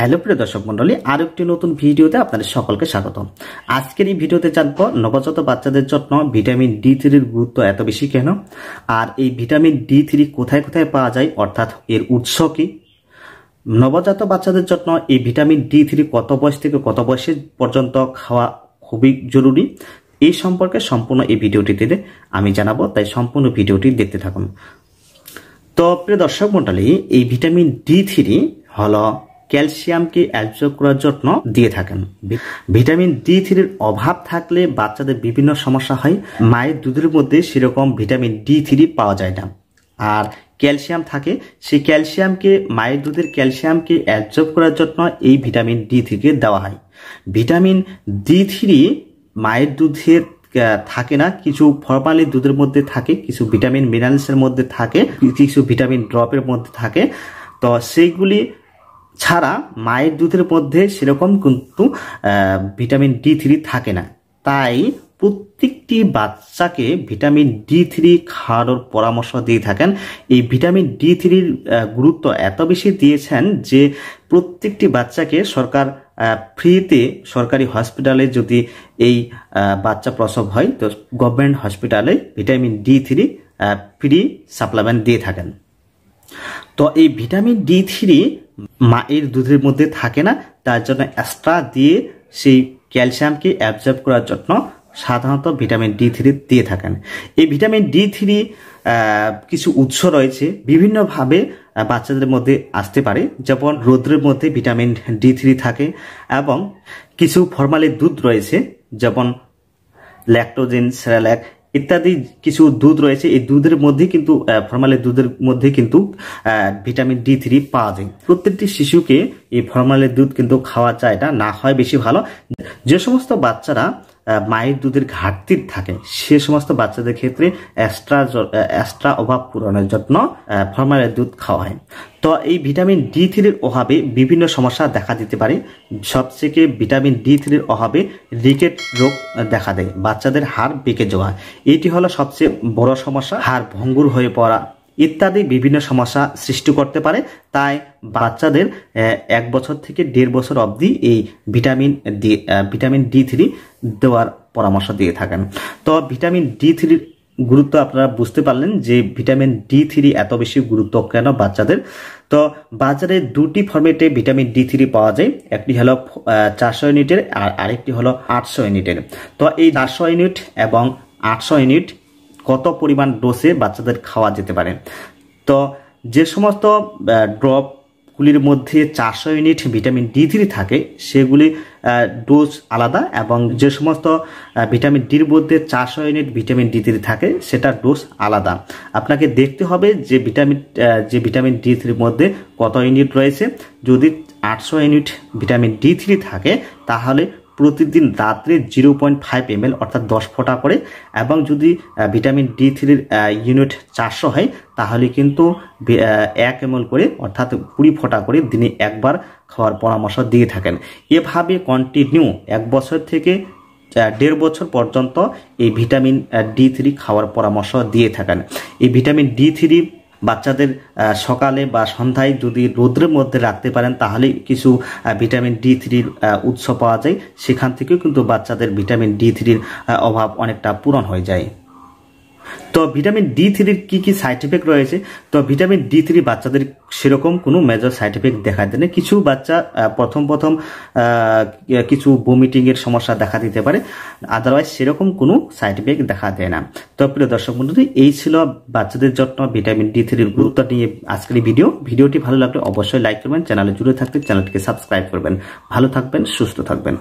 Hello প্রিয় দর্শক মন্ডলী, আর একটি নতুন ভিডিওতে আপনাদের সকলকে স্বাগত। আজকের এই ভিডিওতে জানব নবজাত বাচ্চাদের জন্য ভিটামিন D3 এর গুরুত্ব এত বেশি কেন, আর এই ভিটামিন D3 কোথায় কোথায় পাওয়া যায়, অর্থাৎ এর উৎস কি। নবজাত বাচ্চাদের জন্য এই ভিটামিন D3 কত বয়স থেকে কত বয়স পর্যন্ত খাওয়া খুবই জরুরি, এই সম্পর্কে সম্পূর্ণ এই ভিডিওটিতে আমি জানাবো, তাই সম্পূর্ণ ভিডিওটি দেখতে থাকুন। তো প্রিয় দর্শক মন্ডলী, এই ভিটামিন D3 হলো ক্যালসিয়ামকে অ্যাবজর্ব করার জন্য দিয়ে থাকেন। ভিটামিন D3 এর অভাব থাকলে বাচ্চাদের বিভিন্ন সমস্যা হয়। মায়ের দুধের মধ্যে সেরকম ভিটামিন D3 পাওয়া যায় না, আর ক্যালসিয়াম থাকে, সেই ক্যালসিয়ামকে মায়ের দুধের ক্যালসিয়ামকে অ্যাবজর্ব করার জন্য এই ভিটামিন D3 কে দেওয়া হয়। ভিটামিন D3 মায়ের দুধের থাকে না, কিছু ফরমালিন দুধের মধ্যে থাকে, কিছু ভিটামিন মিনারেলসের মধ্যে থাকে, কিছু ভিটামিন ড্রপের মধ্যে থাকে। তো সেইগুলি ছাড়া মায়ের দুধের মধ্যে সেরকম কিন্তু ভিটামিন D3 থাকে না। তাই প্রত্যেকটি বাচ্চাকে ভিটামিন D3 খাওয়ানোর পরামর্শ দিয়ে থাকেন। এই ভিটামিন D3 গুরুত্ব এত বেশি দিয়েছেন যে প্রত্যেকটি বাচ্চাকে সরকার ফ্রিতে সরকারি হসপিটালে যদি এই বাচ্চা প্রসব হয়, তো গভর্নমেন্ট হসপিটালে ভিটামিন D3 ফ্রি সাপ্লিমেন্ট দিয়ে থাকেন। তো এই ভিটামিন D3 মায়ের দুধের মধ্যে থাকে না, তার জন্য এক্সট্রা দিয়ে সেই ক্যালসিয়ামকে অ্যাবজর্ব করার জন্য সাধারণত ভিটামিন D3 দিয়ে থাকেন। এই ভিটামিন D3 কিছু উৎস রয়েছে, বিভিন্নভাবে বাচ্চাদের মধ্যে আসতে পারে। যেমন রৌদ্রের মধ্যে ভিটামিন D3 থাকে, এবং কিছু ফরমালিন দুধ রয়েছে, যেমন ল্যাকটোজেন, সেরাল্যাক ইত্যাদি কিছু দুধ রয়েছে। এই দুধের মধ্যে কিন্তু ফরমালিন দুধের মধ্যে কিন্তু ভিটামিন D3 পাওয়া যায়। প্রত্যেকটি শিশুকে এই ফরমালিন দুধ কিন্তু খাওয়া যায় না, হয় বেশি ভালো। যে সমস্ত বাচ্চারা মায়ের দুধের ঘাটতি থাকে, সে সমস্ত বাচ্চাদের ক্ষেত্রে এক্সট্রা অভাব পূরণের জন্য ফরমালিন দুধ খাওয়া হয়। তো এই ভিটামিন D3 এর অভাবে বিভিন্ন সমস্যা দেখা দিতে পারে। সবথেকে ভিটামিন D3 এর অভাবে রিকেট রোগ দেখা দেয়, বাচ্চাদের হাড় বেঁকে যাওয়া, এটি হলো সবচেয়ে বড় সমস্যা। হাড় ভঙ্গুর হয়ে পড়া ইত্যাদি বিভিন্ন সমস্যা সৃষ্টি করতে পারে। তাই বাচ্চাদের 1 বছর থেকে 1.5 বছর অবধি এই ভিটামিন D3 দেওয়ার পরামর্শ দিয়ে থাকেন। তো ভিটামিন D3 গুরুত্ব আপনারা বুঝতে পারলেন যে ভিটামিন D3 এত বেশি গুরুত্ব কেন বাচ্চাদের। তো বাজারে দুটি ফরম্যাটে ভিটামিন D3 পাওয়া যায়, একটি হলো 400 ইউনিটের আর আরেকটি হলো 800 ইউনিটের। তো এই 400 ইউনিট এবং 800 ইউনিট কত পরিমাণ ডোজে বাচ্চাদের খাওয়া যেতে পারে। তো যে সমস্ত ড্রপগুলির মধ্যে 400 ইউনিট ভিটামিন D3 থাকে, সেগুলি ডোজ আলাদা, এবং যে সমস্ত ভিটামিন ডির মধ্যে 400 ইউনিট ভিটামিন D3 থাকে, সেটা ডোজ আলাদা। আপনাকে দেখতে হবে যে ভিটামিন D3 মধ্যে কত ইউনিট রয়েছে। যদি 800 ইউনিট ভিটামিন D3 থাকে, তাহলে প্রতিদিন রাত্রে 0.5 ml অর্থাৎ 10 ফোঁটা করে, এবং যদি ভিটামিন D3 ইউনিট 400 হয়, তাহলে কিন্তু 1 ml করে অর্থাৎ 20 ফোঁটা করে দিনে একবার খাওয়ার পরামর্শ দিয়ে থাকেন। এভাবে কন্টিনিউ 1 বছর থেকে 1.5 বছর পর্যন্ত এই ভিটামিন D3 খাওয়ার পরামর্শ দিয়ে থাকেন। এই ভিটামিন D3 বাচ্চাদের সকালে বা সন্ধ্যায় যদি রোদ্রের মধ্যে রাখতে পারেন, তাহলে কিছু ভিটামিন D3 উৎস পাওয়া যায়, সেখান থেকেও কিন্তু বাচ্চাদের ভিটামিন D3 অভাব অনেকটা পূরণ হয়ে যায়। তো ভিটামিন D3 কি কি সাইড এফেক্ট রয়েছে। তো ভিটামিন D3 বাচ্চাদের সেরকম কোনো মেজর সাইড এফেক্ট দেখা দেয় না। কিছু বাচ্চা প্রথম কিছু ভমিটিং এর সমস্যা দেখা দিতে পারে, আদারওয়াইজ সেরকম কোনো সাইড এফেক্ট দেখা দেয় না। তো প্রিয় দর্শক বন্ধু, এই ছিল বাচ্চাদের জন্য ভিটামিন D3 এর গুরুত্ব নিয়ে আজকের এই ভিডিওটি ভালো লাগলে অবশ্যই লাইক করবেন, চ্যানেলে জুড়ে থাকতে চ্যানেলটিকে সাবস্ক্রাইব করবেন। ভালো থাকবেন, সুস্থ থাকবেন।